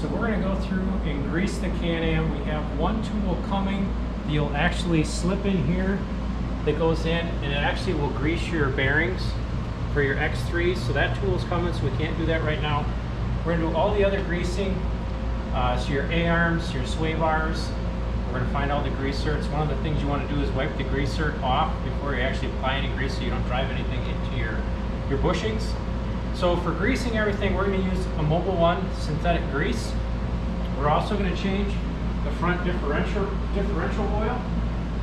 so we're going to go through and grease the Can-Am. We have one tool coming. You'll actually slip in here that goes in, and it actually will grease your bearings for your X3s. So that tool is coming, so we can't do that right now. We're going to do all the other greasing. So your A-arms, your sway bars, we're going to find all the grease zerks. One of the things you want to do is wipe the grease zerk off before you actually apply any grease so you don't drive anything into your bushings. So for greasing everything, we're going to use a Mobil 1 synthetic grease. We're also going to change the front differential oil.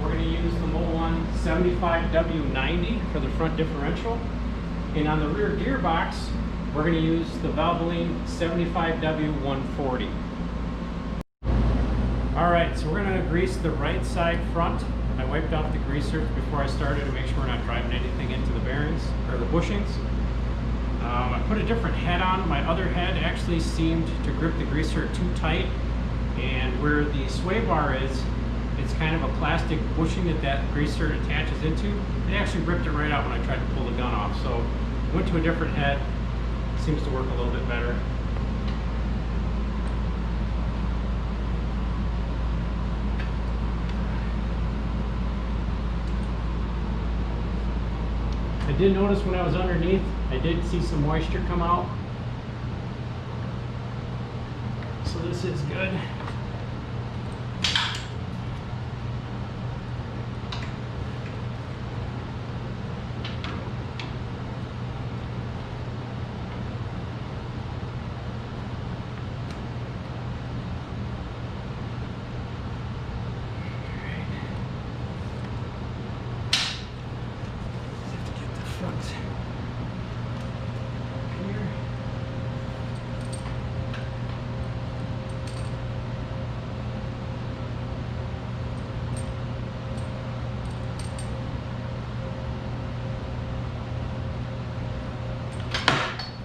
We're going to use the Mobil 1 75W90 for the front differential. And on the rear gearbox, we're going to use the Valvoline 75W140. Alright, so we're going to grease the right side front. I wiped off the grease zerk before I started to make sure we're not driving anything into the bearings or the bushings. I put a different head on. My other head actually seemed to grip the grease zerk too tight, and where the sway bar is, it's kind of a plastic bushing that grease zerk attaches into. It actually ripped it right out when I tried to pull the gun off. So I went to a different head. Seems to work a little bit better. I did notice when I was underneath, I did see some moisture come out. So this is good.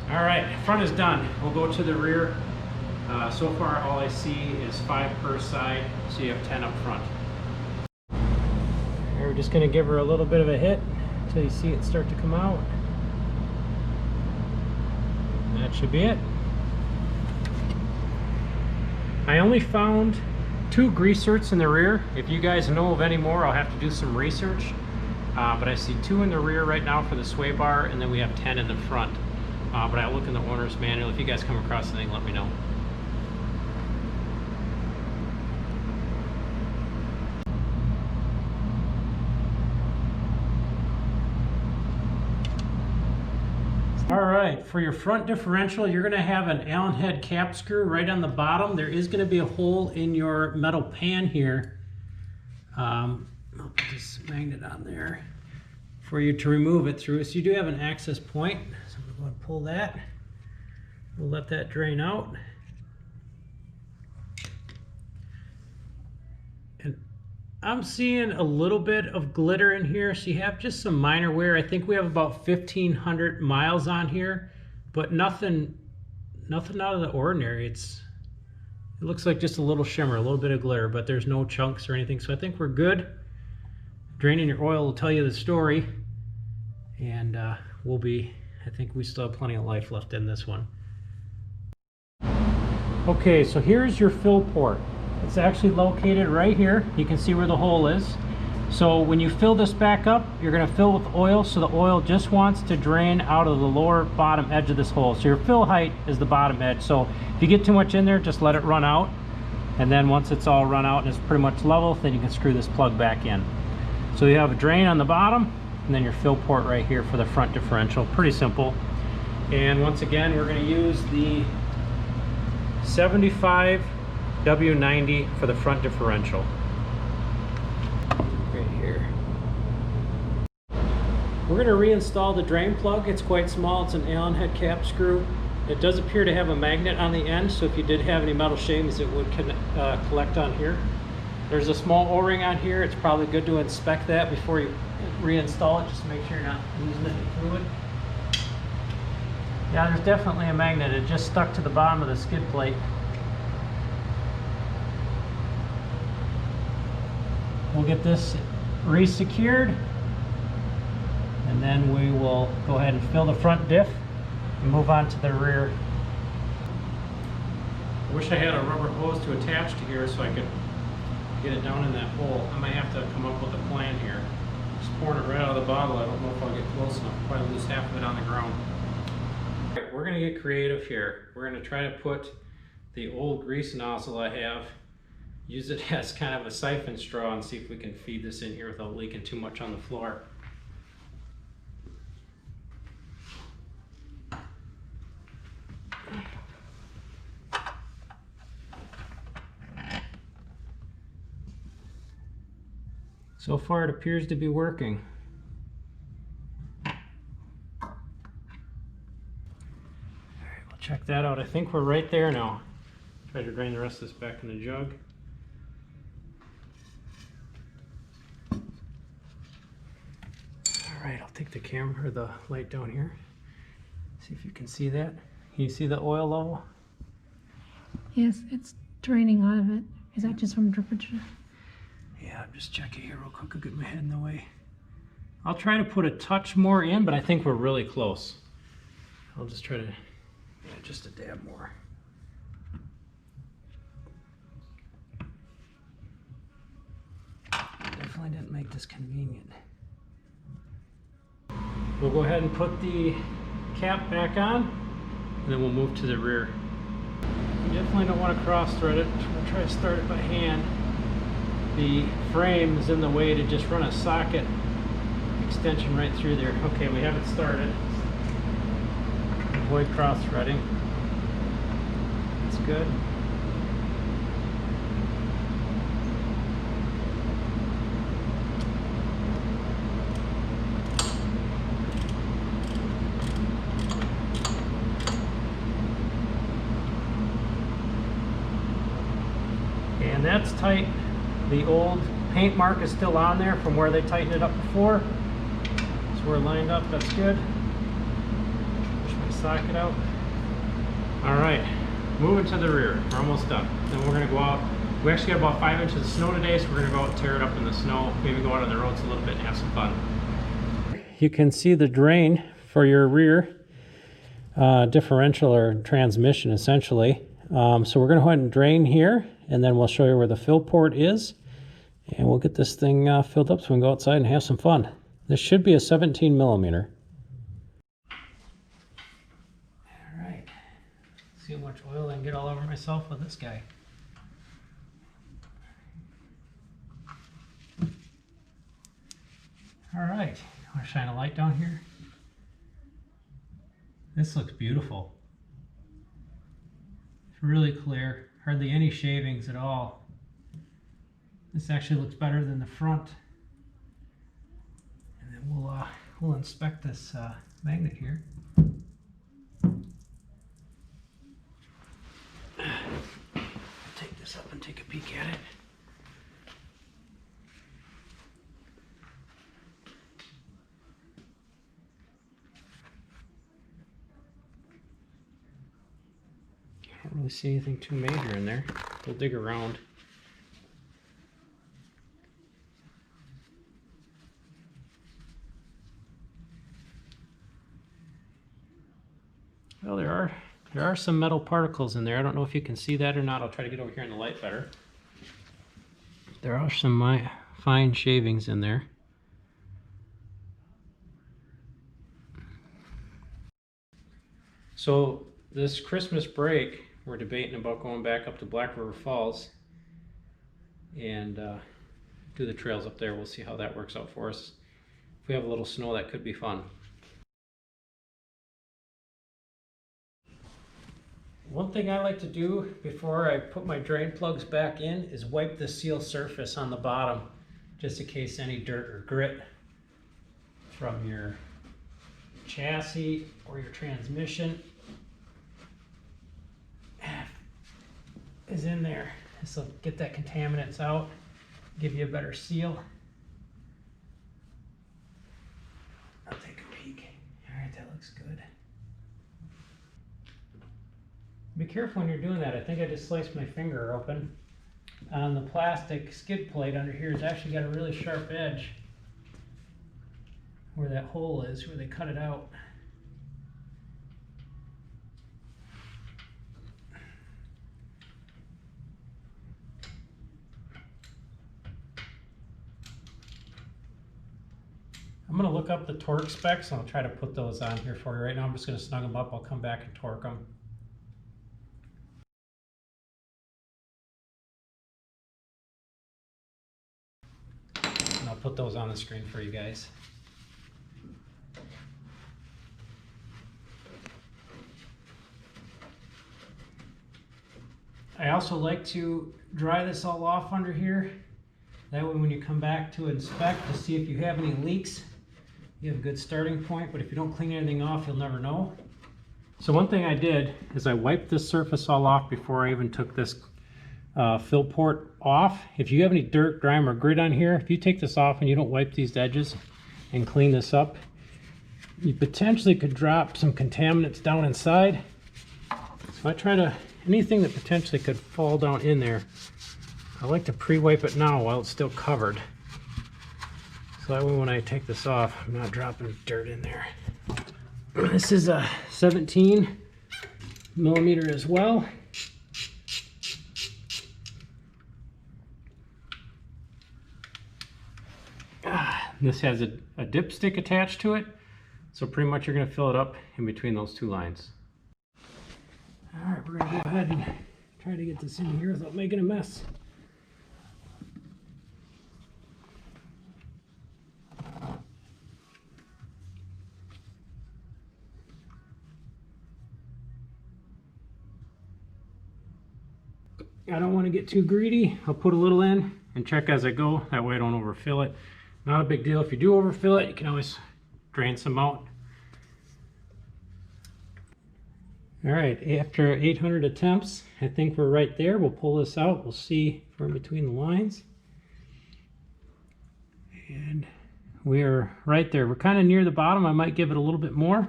Alright, front is done. We'll go to the rear. So far all I see is 5 per side, so you have 10 up front. We're just going to give her a little bit of a hit until you see it start to come out. And that should be it. I only found 2 grease zerks in the rear. If you guys know of any more, I'll have to do some research. But I see 2 in the rear right now for the sway bar, and then we have 10 in the front. But I'll look in the owner's manual. If you guys come across anything, let me know. Alright, for your front differential, you're going to have an Allen head cap screw right on the bottom. There is going to be a hole in your metal pan here. I'll put this magnet on there for you to remove it through. So you do have an access point. So I'm going to pull that. We'll let that drain out. And I'm seeing a little bit of glitter in here. So you have just some minor wear. I think we have about 1,500 miles on here, but nothing out of the ordinary. It looks like just a little shimmer, a little bit of glitter, but there's no chunks or anything. So I think we're good. Draining your oil will tell you the story, and I think we still have plenty of life left in this one. Okay, so here's your fill port. It's actually located right here. You can see where the hole is. So when you fill this back up, you're going to fill with oil, so the oil just wants to drain out of the lower bottom edge of this hole. So your fill height is the bottom edge. So if you get too much in there, just let it run out, and then once it's all run out and it's pretty much level, then you can screw this plug back in. So you have a drain on the bottom, and then your fill port right here for the front differential. Pretty simple. And once again, we're going to use the 75W90 for the front differential. Right here. We're going to reinstall the drain plug. It's quite small. It's an Allen head cap screw. It does appear to have a magnet on the end, so if you did have any metal shavings, it would collect on here. There's a small O-ring on here. It's probably good to inspect that before you reinstall it, just to make sure you're not losing any fluid. Yeah, there's definitely a magnet. It just stuck to the bottom of the skid plate. We'll get this re-secured, and then we will go ahead and fill the front diff and move on to the rear. I wish I had a rubber hose to attach to here so I could get it down in that hole. I might have to come up with a plan here. Just pouring it right out of the bottle. I don't know if I'll get close enough. I'll probably lose half of it on the ground. All right, we're gonna get creative here. We're gonna try to put the old grease nozzle I have, use it as kind of a siphon straw and see if we can feed this in here without leaking too much on the floor. So far it appears to be working. Alright, we'll check that out. I think we're right there now. Try to drain the rest of this back in the jug. Alright, I'll take the camera or the light down here. See if you can see that. Can you see the oil level? Yes, it's draining out of it. Is that just from drippage? Yeah, I'm just checking here real quick. I'll get my head in the way. I'll try to put a touch more in, but I think we're really close. I'll just try to, yeah, just a dab more. Definitely didn't make this convenient. We'll go ahead and put the cap back on, and then we'll move to the rear. You definitely don't want to cross thread it. We'll try to start it by hand. The frame is in the way to just run a socket extension right through there. Okay, we have it started. Avoid cross threading. That's good. And that's tight. The old paint mark is still on there from where they tightened it up before. So we're lined up, that's good. Push my socket out. All right, moving to the rear. We're almost done. Then we're gonna go out. We actually got about 5 inches of snow today, so we're gonna go out and tear it up in the snow. Maybe go out on the roads a little bit and have some fun. You can see the drain for your rear differential or transmission essentially. So we're gonna go ahead and drain here, and then we'll show you where the fill port is, and we'll get this thing filled up so we can go outside and have some fun. This should be a 17 millimeter. All right, see how much oil I can get all over myself with this guy. All right, want to shine a light down here? This looks beautiful. It's really clear. Hardly any shavings at all. This actually looks better than the front. And then we'll inspect this magnet here. Take this up and take a peek at it. I don't really see anything too major in there. We'll dig around. Well, there are some metal particles in there. I don't know if you can see that or not. I'll try to get over here in the light better. There are some fine shavings in there. So this Christmas break, we're debating about going back up to Black River Falls and do the trails up there. We'll see how that works out for us. If we have a little snow, that could be fun. One thing I like to do before I put my drain plugs back in is wipe the seal surface on the bottom, just in case any dirt or grit from your chassis or your transmission is in there. This will get that contaminants out, give you a better seal. I'll take a peek. All right, that looks good. Be careful when you're doing that. I think I just sliced my finger open. On the plastic skid plate under here has actually got a really sharp edge where that hole is, where they cut it out. I'm going to look up the torque specs and I'll try to put those on here for you. Right now I'm just going to snug them up. I'll come back and torque them. And I'll put those on the screen for you guys. I also like to dry this all off under here. That way when you come back to inspect to see if you have any leaks, you have a good starting point, but if you don't clean anything off, you'll never know. So one thing I did is I wiped this surface all off before I even took this fill port off. If you have any dirt, grime, or grit on here, if you take this off and you don't wipe these edges and clean this up, you potentially could drop some contaminants down inside. So I try to, anything that potentially could fall down in there, I like to pre-wipe it now while it's still covered. So that way when I take this off, I'm not dropping dirt in there. This is a 17 millimeter as well. This has a dipstick attached to it. So pretty much you're going to fill it up in between those two lines. All right, we're going to go ahead and try to get this in here without making a mess. I don't want to get too greedy. I'll put a little in and check as I go. That way I don't overfill it. Not a big deal. If you do overfill it, you can always drain some out. All right, after 800 attempts, I think we're right there. We'll pull this out. We'll see if we're in between the lines. And we are right there. We're kind of near the bottom. I might give it a little bit more.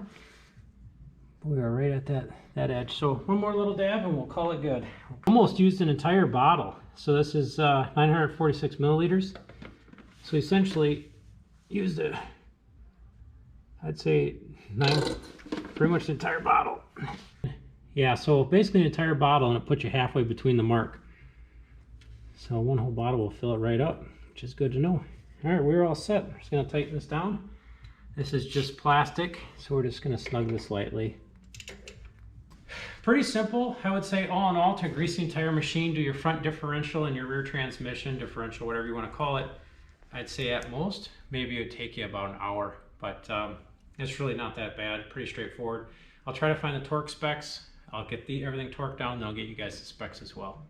We are right at that edge. So one more little dab and we'll call it good. Almost used an entire bottle. So this is 946 milliliters. So essentially used I'd say pretty much the entire bottle. Yeah, so basically an entire bottle, and it puts you halfway between the mark. So one whole bottle will fill it right up, which is good to know. All right, we're all set. We're just gonna tighten this down. This is just plastic, so we're just gonna snug this lightly. Pretty simple, I would say, all in all, to grease the entire machine, do your front differential and your rear transmission differential, whatever you want to call it. I'd say at most, maybe it would take you about an hour, but it's really not that bad, pretty straightforward. I'll try to find the torque specs. I'll get everything torqued down, and I'll get you guys the specs as well.